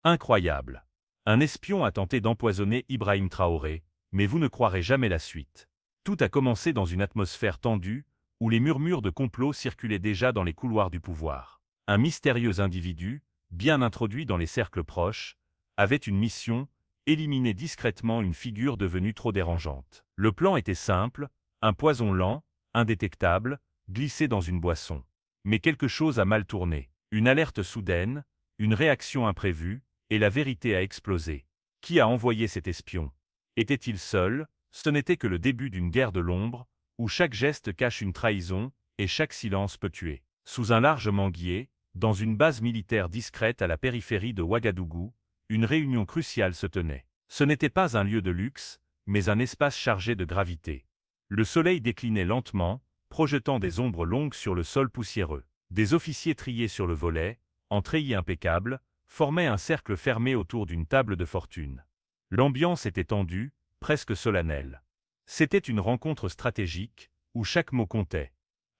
Incroyable. Un espion a tenté d'empoisonner Ibrahim Traoré, mais vous ne croirez jamais la suite. Tout a commencé dans une atmosphère tendue, où les murmures de complot circulaient déjà dans les couloirs du pouvoir. Un mystérieux individu, bien introduit dans les cercles proches, avait une mission, éliminer discrètement une figure devenue trop dérangeante. Le plan était simple, un poison lent, indétectable, glissé dans une boisson. Mais quelque chose a mal tourné. Une alerte soudaine, une réaction imprévue, et la vérité a explosé. Qui a envoyé cet espion? Était-il seul? Ce n'était que le début d'une guerre de l'ombre, où chaque geste cache une trahison, et chaque silence peut tuer. Sous un large manguier, dans une base militaire discrète à la périphérie de Ouagadougou, une réunion cruciale se tenait. Ce n'était pas un lieu de luxe, mais un espace chargé de gravité. Le soleil déclinait lentement, projetant des ombres longues sur le sol poussiéreux. Des officiers triés sur le volet, en treillis impeccable, formaient un cercle fermé autour d'une table de fortune. L'ambiance était tendue, presque solennelle. C'était une rencontre stratégique, où chaque mot comptait.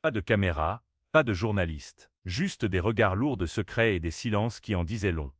Pas de caméra, pas de journaliste, juste des regards lourds de secrets et des silences qui en disaient long.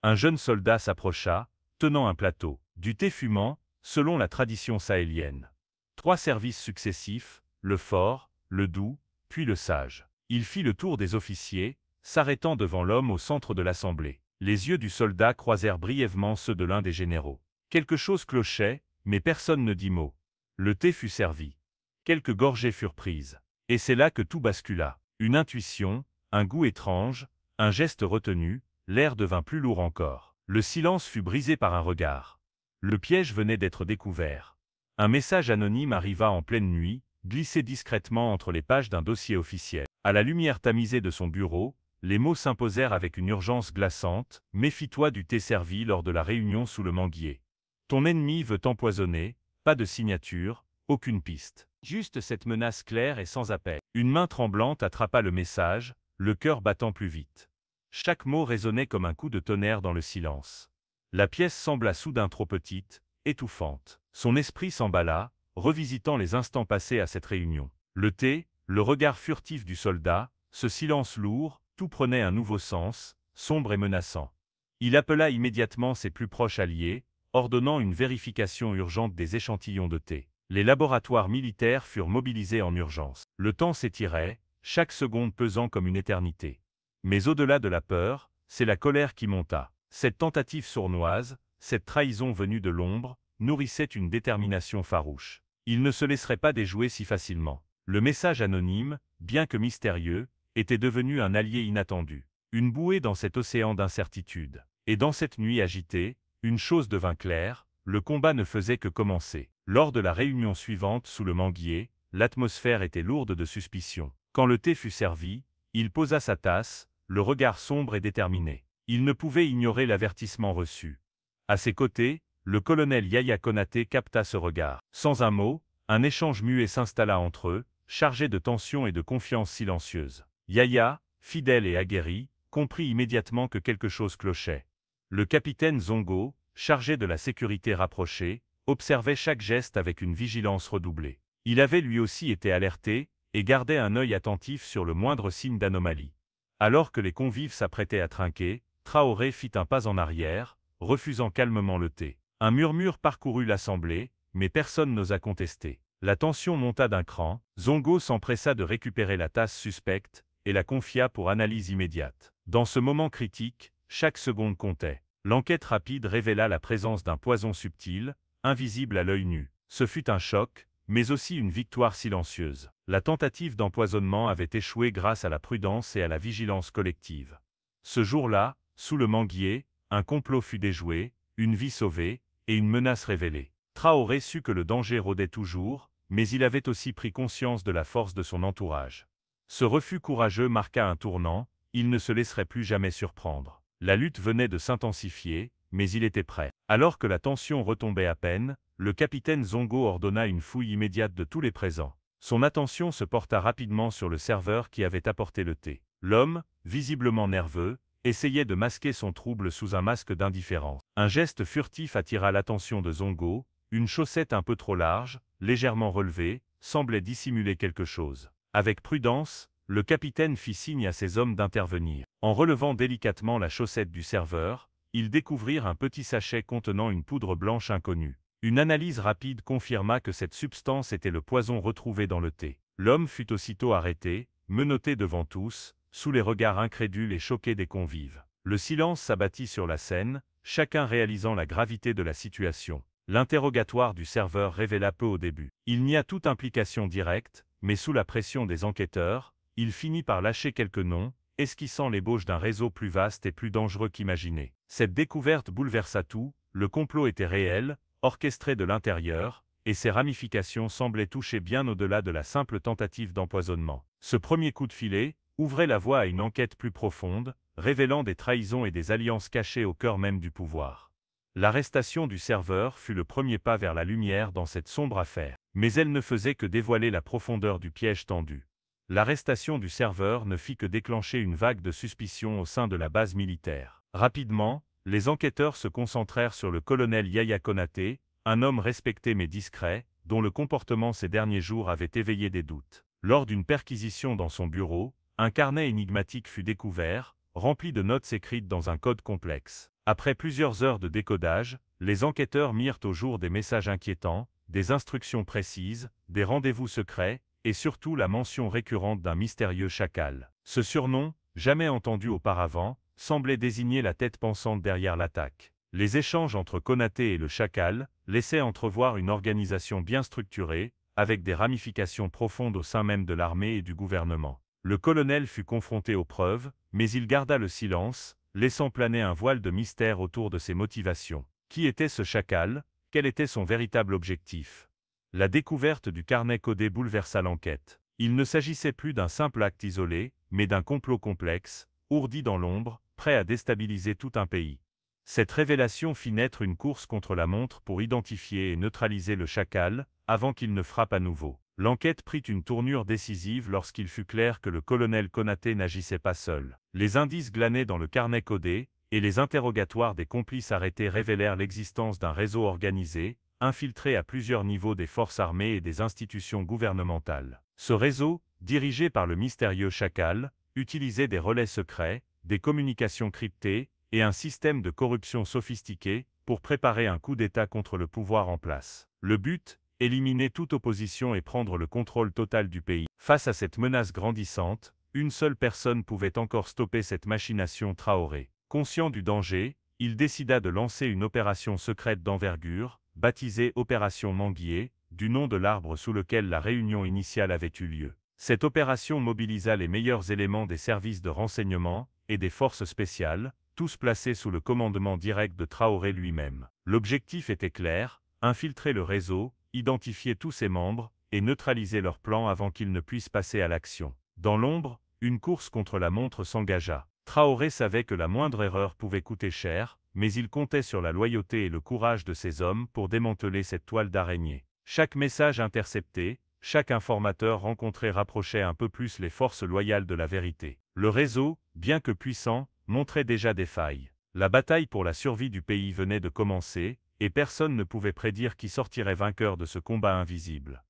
Un jeune soldat s'approcha, tenant un plateau, du thé fumant, selon la tradition sahélienne. 3 services successifs, le fort, le doux, puis le sage. Il fit le tour des officiers, s'arrêtant devant l'homme au centre de l'assemblée. Les yeux du soldat croisèrent brièvement ceux de l'un des généraux. Quelque chose clochait, mais personne ne dit mot. Le thé fut servi. Quelques gorgées furent prises. Et c'est là que tout bascula. Une intuition, un goût étrange, un geste retenu, l'air devint plus lourd encore. Le silence fut brisé par un regard. Le piège venait d'être découvert. Un message anonyme arriva en pleine nuit, glissé discrètement entre les pages d'un dossier officiel. À la lumière tamisée de son bureau, les mots s'imposèrent avec une urgence glaçante. « Méfie-toi du thé servi lors de la réunion sous le manguier. Ton ennemi veut t'empoisonner, pas de signature, aucune piste. Juste cette menace claire et sans appel. » Une main tremblante attrapa le message, le cœur battant plus vite. Chaque mot résonnait comme un coup de tonnerre dans le silence. La pièce sembla soudain trop petite, étouffante. Son esprit s'emballa, revisitant les instants passés à cette réunion. Le thé, le regard furtif du soldat, ce silence lourd, tout prenait un nouveau sens, sombre et menaçant. Il appela immédiatement ses plus proches alliés, ordonnant une vérification urgente des échantillons de thé. Les laboratoires militaires furent mobilisés en urgence. Le temps s'étirait, chaque seconde pesant comme une éternité. Mais au-delà de la peur, c'est la colère qui monta. Cette tentative sournoise, cette trahison venue de l'ombre, nourrissait une détermination farouche. Il ne se laisserait pas déjouer si facilement. Le message anonyme, bien que mystérieux, était devenu un allié inattendu. Une bouée dans cet océan d'incertitude. Et dans cette nuit agitée, une chose devint claire, le combat ne faisait que commencer. Lors de la réunion suivante sous le manguier, l'atmosphère était lourde de suspicion. Quand le thé fut servi, il posa sa tasse, le regard sombre et déterminé. Il ne pouvait ignorer l'avertissement reçu. À ses côtés, le colonel Yaya Konaté capta ce regard. Sans un mot, un échange muet s'installa entre eux, chargé de tension et de confiance silencieuse. Yaya, fidèle et aguerri, comprit immédiatement que quelque chose clochait. Le capitaine Zongo, chargé de la sécurité rapprochée, observait chaque geste avec une vigilance redoublée. Il avait lui aussi été alerté, et gardait un œil attentif sur le moindre signe d'anomalie. Alors que les convives s'apprêtaient à trinquer, Traoré fit un pas en arrière, refusant calmement le thé. Un murmure parcourut l'assemblée, mais personne n'osa contester. La tension monta d'un cran, Zongo s'empressa de récupérer la tasse suspecte, et la confia pour analyse immédiate. Dans ce moment critique, chaque seconde comptait. L'enquête rapide révéla la présence d'un poison subtil, invisible à l'œil nu. Ce fut un choc, mais aussi une victoire silencieuse. La tentative d'empoisonnement avait échoué grâce à la prudence et à la vigilance collective. Ce jour-là, sous le manguier, un complot fut déjoué, une vie sauvée, et une menace révélée. Traoré sut que le danger rôdait toujours, mais il avait aussi pris conscience de la force de son entourage. Ce refus courageux marqua un tournant, il ne se laisserait plus jamais surprendre. La lutte venait de s'intensifier, mais il était prêt. Alors que la tension retombait à peine, le capitaine Zongo ordonna une fouille immédiate de tous les présents. Son attention se porta rapidement sur le serveur qui avait apporté le thé. L'homme, visiblement nerveux, essayait de masquer son trouble sous un masque d'indifférence. Un geste furtif attira l'attention de Zongo, une chaussette un peu trop large, légèrement relevée, semblait dissimuler quelque chose. Avec prudence, le capitaine fit signe à ses hommes d'intervenir. En relevant délicatement la chaussette du serveur, ils découvrirent un petit sachet contenant une poudre blanche inconnue. Une analyse rapide confirma que cette substance était le poison retrouvé dans le thé. L'homme fut aussitôt arrêté, menotté devant tous, sous les regards incrédules et choqués des convives. Le silence s'abattit sur la scène, chacun réalisant la gravité de la situation. L'interrogatoire du serveur révéla peu au début. Il n'y a toute implication directe, mais sous la pression des enquêteurs, il finit par lâcher quelques noms, esquissant l'ébauche d'un réseau plus vaste et plus dangereux qu'imaginé. Cette découverte bouleversa tout, le complot était réel, orchestré de l'intérieur, et ses ramifications semblaient toucher bien au-delà de la simple tentative d'empoisonnement. Ce premier coup de filet ouvrait la voie à une enquête plus profonde, révélant des trahisons et des alliances cachées au cœur même du pouvoir. L'arrestation du serveur fut le premier pas vers la lumière dans cette sombre affaire, mais elle ne faisait que dévoiler la profondeur du piège tendu. L'arrestation du serveur ne fit que déclencher une vague de suspicion au sein de la base militaire. Rapidement, les enquêteurs se concentrèrent sur le colonel Yaya Konaté, un homme respecté mais discret, dont le comportement ces derniers jours avait éveillé des doutes. Lors d'une perquisition dans son bureau, un carnet énigmatique fut découvert, rempli de notes écrites dans un code complexe. Après plusieurs heures de décodage, les enquêteurs mirent au jour des messages inquiétants, des instructions précises, des rendez-vous secrets, et surtout la mention récurrente d'un mystérieux chacal. Ce surnom, jamais entendu auparavant, semblait désigner la tête pensante derrière l'attaque. Les échanges entre Konaté et le chacal laissaient entrevoir une organisation bien structurée, avec des ramifications profondes au sein même de l'armée et du gouvernement. Le colonel fut confronté aux preuves, mais il garda le silence, laissant planer un voile de mystère autour de ses motivations. Qui était ce chacal? Quel était son véritable objectif? La découverte du carnet codé bouleversa l'enquête. Il ne s'agissait plus d'un simple acte isolé, mais d'un complot complexe, ourdi dans l'ombre, prêt à déstabiliser tout un pays. Cette révélation fit naître une course contre la montre pour identifier et neutraliser le chacal, avant qu'il ne frappe à nouveau. L'enquête prit une tournure décisive lorsqu'il fut clair que le colonel Konaté n'agissait pas seul. Les indices glanés dans le carnet codé, et les interrogatoires des complices arrêtés révélèrent l'existence d'un réseau organisé, infiltré à plusieurs niveaux des forces armées et des institutions gouvernementales. Ce réseau, dirigé par le mystérieux chacal, utilisait des relais secrets, des communications cryptées, et un système de corruption sophistiqué, pour préparer un coup d'État contre le pouvoir en place. Le but, éliminer toute opposition et prendre le contrôle total du pays. Face à cette menace grandissante, une seule personne pouvait encore stopper cette machination Traoré. Conscient du danger, il décida de lancer une opération secrète d'envergure, baptisée Opération Manguier, du nom de l'arbre sous lequel la réunion initiale avait eu lieu. Cette opération mobilisa les meilleurs éléments des services de renseignement et des forces spéciales, tous placés sous le commandement direct de Traoré lui-même. L'objectif était clair, infiltrer le réseau, identifier tous ses membres, et neutraliser leur plan avant qu'ils ne puissent passer à l'action. Dans l'ombre, une course contre la montre s'engagea. Traoré savait que la moindre erreur pouvait coûter cher, mais il comptait sur la loyauté et le courage de ses hommes pour démanteler cette toile d'araignée. Chaque message intercepté, chaque informateur rencontré rapprochait un peu plus les forces loyales de la vérité. Le réseau, bien que puissant, montrait déjà des failles. La bataille pour la survie du pays venait de commencer, et personne ne pouvait prédire qui sortirait vainqueur de ce combat invisible.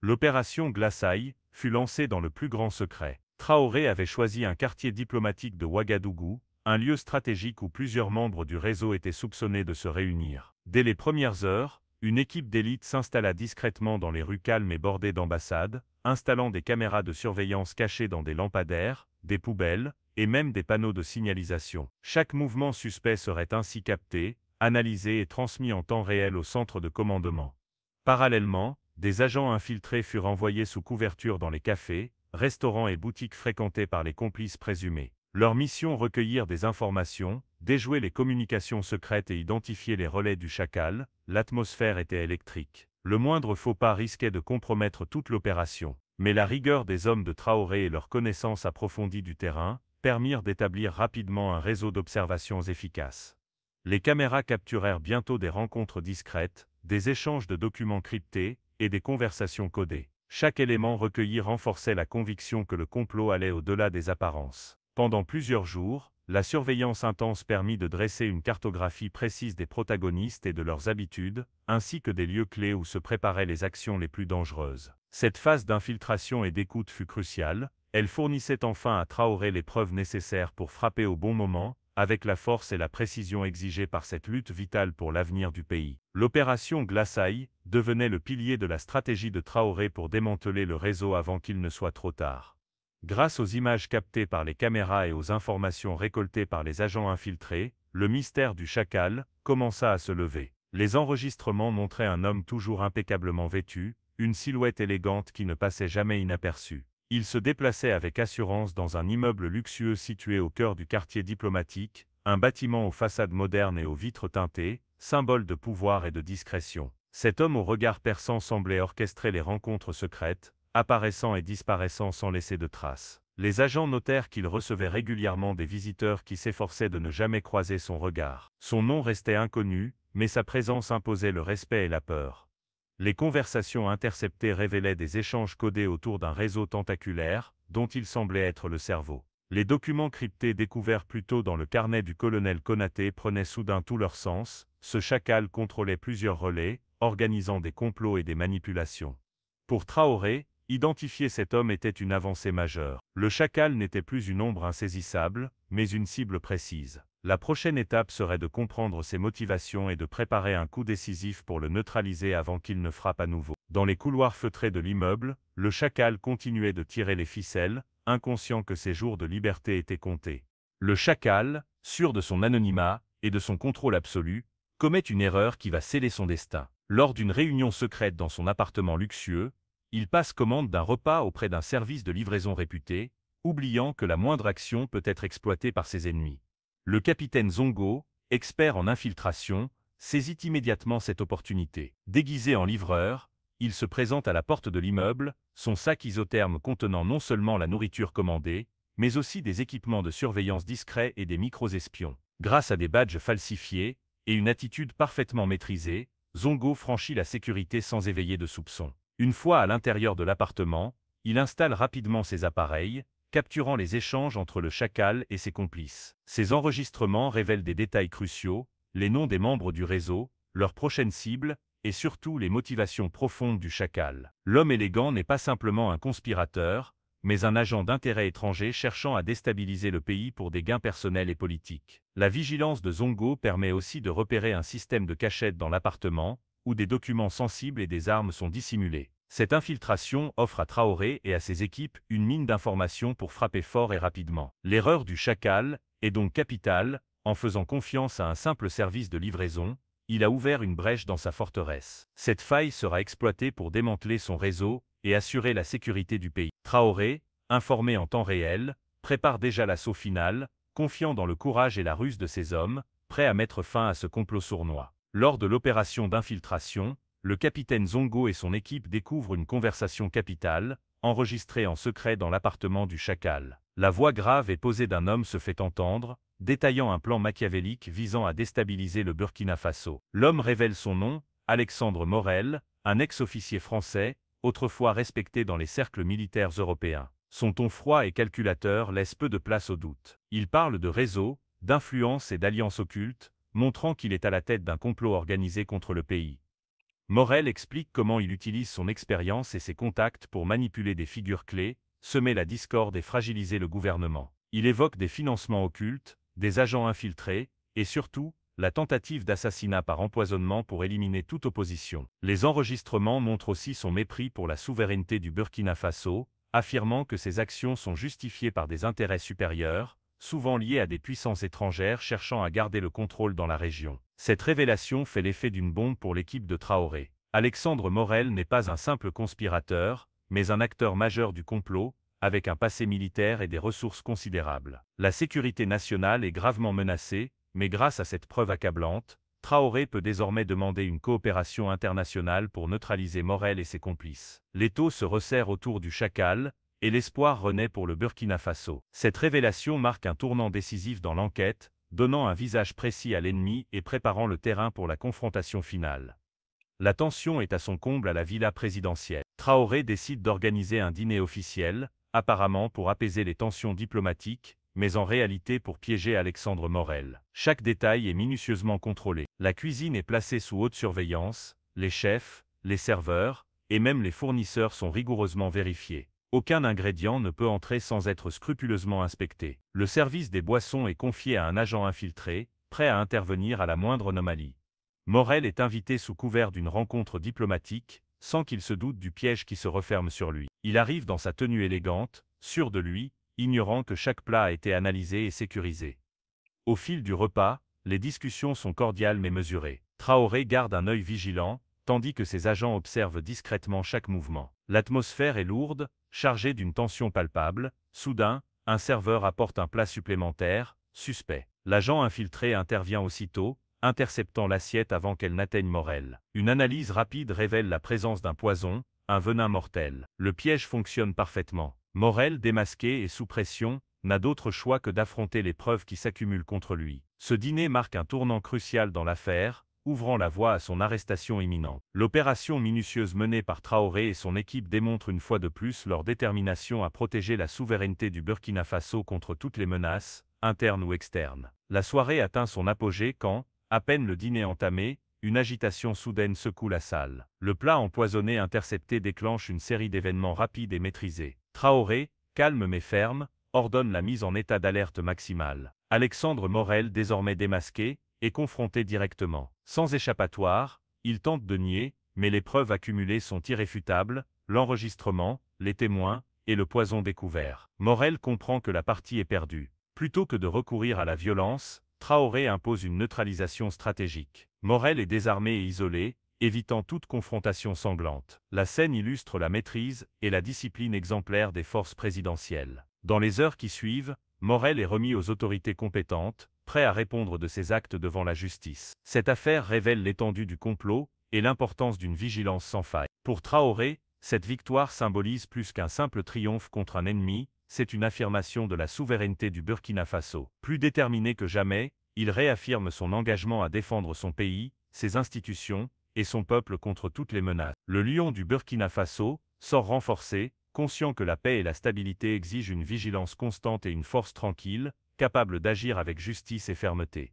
L'opération Glaçaï fut lancée dans le plus grand secret. Traoré avait choisi un quartier diplomatique de Ouagadougou, un lieu stratégique où plusieurs membres du réseau étaient soupçonnés de se réunir. Dès les premières heures, une équipe d'élite s'installa discrètement dans les rues calmes et bordées d'ambassades, installant des caméras de surveillance cachées dans des lampadaires, des poubelles, et même des panneaux de signalisation. Chaque mouvement suspect serait ainsi capté, analysé et transmis en temps réel au centre de commandement. Parallèlement, des agents infiltrés furent envoyés sous couverture dans les cafés, restaurants et boutiques fréquentés par les complices présumés. Leur mission: recueillir des informations, déjouer les communications secrètes et identifier les relais du chacal. L'atmosphère était électrique. Le moindre faux pas risquait de compromettre toute l'opération. Mais la rigueur des hommes de Traoré et leur connaissance approfondie du terrain permirent d'établir rapidement un réseau d'observations efficace. Les caméras capturèrent bientôt des rencontres discrètes, des échanges de documents cryptés et des conversations codées. Chaque élément recueilli renforçait la conviction que le complot allait au-delà des apparences. Pendant plusieurs jours, la surveillance intense permit de dresser une cartographie précise des protagonistes et de leurs habitudes, ainsi que des lieux clés où se préparaient les actions les plus dangereuses. Cette phase d'infiltration et d'écoute fut cruciale. Elle fournissait enfin à Traoré les preuves nécessaires pour frapper au bon moment, avec la force et la précision exigées par cette lutte vitale pour l'avenir du pays. L'opération Glace Eye devenait le pilier de la stratégie de Traoré pour démanteler le réseau avant qu'il ne soit trop tard. Grâce aux images captées par les caméras et aux informations récoltées par les agents infiltrés, le mystère du chacal commença à se lever. Les enregistrements montraient un homme toujours impeccablement vêtu, une silhouette élégante qui ne passait jamais inaperçue. Il se déplaçait avec assurance dans un immeuble luxueux situé au cœur du quartier diplomatique, un bâtiment aux façades modernes et aux vitres teintées, symbole de pouvoir et de discrétion. Cet homme au regard perçant semblait orchestrer les rencontres secrètes, apparaissant et disparaissant sans laisser de traces. Les agents notèrent qu'il recevait régulièrement des visiteurs qui s'efforçaient de ne jamais croiser son regard. Son nom restait inconnu, mais sa présence imposait le respect et la peur. Les conversations interceptées révélaient des échanges codés autour d'un réseau tentaculaire, dont il semblait être le cerveau. Les documents cryptés découverts plus tôt dans le carnet du colonel Konaté prenaient soudain tout leur sens. Ce chacal contrôlait plusieurs relais, organisant des complots et des manipulations. Pour Traoré, identifier cet homme était une avancée majeure. Le chacal n'était plus une ombre insaisissable, mais une cible précise. La prochaine étape serait de comprendre ses motivations et de préparer un coup décisif pour le neutraliser avant qu'il ne frappe à nouveau. Dans les couloirs feutrés de l'immeuble, le chacal continuait de tirer les ficelles, inconscient que ses jours de liberté étaient comptés. Le chacal, sûr de son anonymat et de son contrôle absolu, commet une erreur qui va sceller son destin. Lors d'une réunion secrète dans son appartement luxueux, il passe commande d'un repas auprès d'un service de livraison réputé, oubliant que la moindre action peut être exploitée par ses ennemis. Le capitaine Zongo, expert en infiltration, saisit immédiatement cette opportunité. Déguisé en livreur, il se présente à la porte de l'immeuble, son sac isotherme contenant non seulement la nourriture commandée, mais aussi des équipements de surveillance discrets et des micros-espions. Grâce à des badges falsifiés et une attitude parfaitement maîtrisée, Zongo franchit la sécurité sans éveiller de soupçons. Une fois à l'intérieur de l'appartement, il installe rapidement ses appareils, capturant les échanges entre le chacal et ses complices. Ces enregistrements révèlent des détails cruciaux, les noms des membres du réseau, leurs prochaines cibles, et surtout les motivations profondes du chacal. L'homme élégant n'est pas simplement un conspirateur, mais un agent d'intérêt étranger cherchant à déstabiliser le pays pour des gains personnels et politiques. La vigilance de Zongo permet aussi de repérer un système de cachette dans l'appartement, où des documents sensibles et des armes sont dissimulés. Cette infiltration offre à Traoré et à ses équipes une mine d'informations pour frapper fort et rapidement. L'erreur du chacal est donc capitale. En faisant confiance à un simple service de livraison, il a ouvert une brèche dans sa forteresse. Cette faille sera exploitée pour démanteler son réseau et assurer la sécurité du pays. Traoré, informé en temps réel, prépare déjà l'assaut final, confiant dans le courage et la ruse de ses hommes, prêt à mettre fin à ce complot sournois. Lors de l'opération d'infiltration, le capitaine Zongo et son équipe découvrent une conversation capitale, enregistrée en secret dans l'appartement du chacal. La voix grave et posée d'un homme se fait entendre, détaillant un plan machiavélique visant à déstabiliser le Burkina Faso. L'homme révèle son nom, Alexandre Morel, un ex-officier français, autrefois respecté dans les cercles militaires européens. Son ton froid et calculateur laisse peu de place au doute. Il parle de réseaux, d'influences et d'alliances occultes, montrant qu'il est à la tête d'un complot organisé contre le pays. Morel explique comment il utilise son expérience et ses contacts pour manipuler des figures clés, semer la discorde et fragiliser le gouvernement. Il évoque des financements occultes, des agents infiltrés, et surtout, la tentative d'assassinat par empoisonnement pour éliminer toute opposition. Les enregistrements montrent aussi son mépris pour la souveraineté du Burkina Faso, affirmant que ses actions sont justifiées par des intérêts supérieurs, souvent liés à des puissances étrangères cherchant à garder le contrôle dans la région. Cette révélation fait l'effet d'une bombe pour l'équipe de Traoré. Alexandre Morel n'est pas un simple conspirateur, mais un acteur majeur du complot, avec un passé militaire et des ressources considérables. La sécurité nationale est gravement menacée, mais grâce à cette preuve accablante, Traoré peut désormais demander une coopération internationale pour neutraliser Morel et ses complices. L'étau se resserre autour du chacal, et l'espoir renaît pour le Burkina Faso. Cette révélation marque un tournant décisif dans l'enquête, donnant un visage précis à l'ennemi et préparant le terrain pour la confrontation finale. La tension est à son comble à la villa présidentielle. Traoré décide d'organiser un dîner officiel, apparemment pour apaiser les tensions diplomatiques, mais en réalité pour piéger Alexandre Morel. Chaque détail est minutieusement contrôlé. La cuisine est placée sous haute surveillance, les chefs, les serveurs, et même les fournisseurs sont rigoureusement vérifiés. Aucun ingrédient ne peut entrer sans être scrupuleusement inspecté. Le service des boissons est confié à un agent infiltré, prêt à intervenir à la moindre anomalie. Morel est invité sous couvert d'une rencontre diplomatique, sans qu'il se doute du piège qui se referme sur lui. Il arrive dans sa tenue élégante, sûr de lui, ignorant que chaque plat a été analysé et sécurisé. Au fil du repas, les discussions sont cordiales mais mesurées. Traoré garde un œil vigilant, tandis que ses agents observent discrètement chaque mouvement. L'atmosphère est lourde, chargée d'une tension palpable. Soudain, un serveur apporte un plat supplémentaire, suspect. L'agent infiltré intervient aussitôt, interceptant l'assiette avant qu'elle n'atteigne Morel. Une analyse rapide révèle la présence d'un poison, un venin mortel. Le piège fonctionne parfaitement. Morel, démasqué et sous pression, n'a d'autre choix que d'affronter les preuves qui s'accumulent contre lui. Ce dîner marque un tournant crucial dans l'affaire, ouvrant la voie à son arrestation imminente. L'opération minutieuse menée par Traoré et son équipe démontre une fois de plus leur détermination à protéger la souveraineté du Burkina Faso contre toutes les menaces, internes ou externes. La soirée atteint son apogée quand, à peine le dîner entamé, une agitation soudaine secoue la salle. Le plat empoisonné intercepté déclenche une série d'événements rapides et maîtrisés. Traoré, calme mais ferme, ordonne la mise en état d'alerte maximale. Alexandre Morel, désormais démasqué, est confronté directement. Sans échappatoire, il tente de nier, mais les preuves accumulées sont irréfutables, l'enregistrement, les témoins, et le poison découvert. Morel comprend que la partie est perdue. Plutôt que de recourir à la violence, Traoré impose une neutralisation stratégique. Morel est désarmé et isolé, évitant toute confrontation sanglante. La scène illustre la maîtrise et la discipline exemplaire des forces présidentielles. Dans les heures qui suivent, Morel est remis aux autorités compétentes, prêt à répondre de ses actes devant la justice. Cette affaire révèle l'étendue du complot et l'importance d'une vigilance sans faille. Pour Traoré, cette victoire symbolise plus qu'un simple triomphe contre un ennemi, c'est une affirmation de la souveraineté du Burkina Faso. Plus déterminé que jamais, il réaffirme son engagement à défendre son pays, ses institutions et son peuple contre toutes les menaces. Le lion du Burkina Faso sort renforcé, conscient que la paix et la stabilité exigent une vigilance constante et une force tranquille, capable d'agir avec justice et fermeté.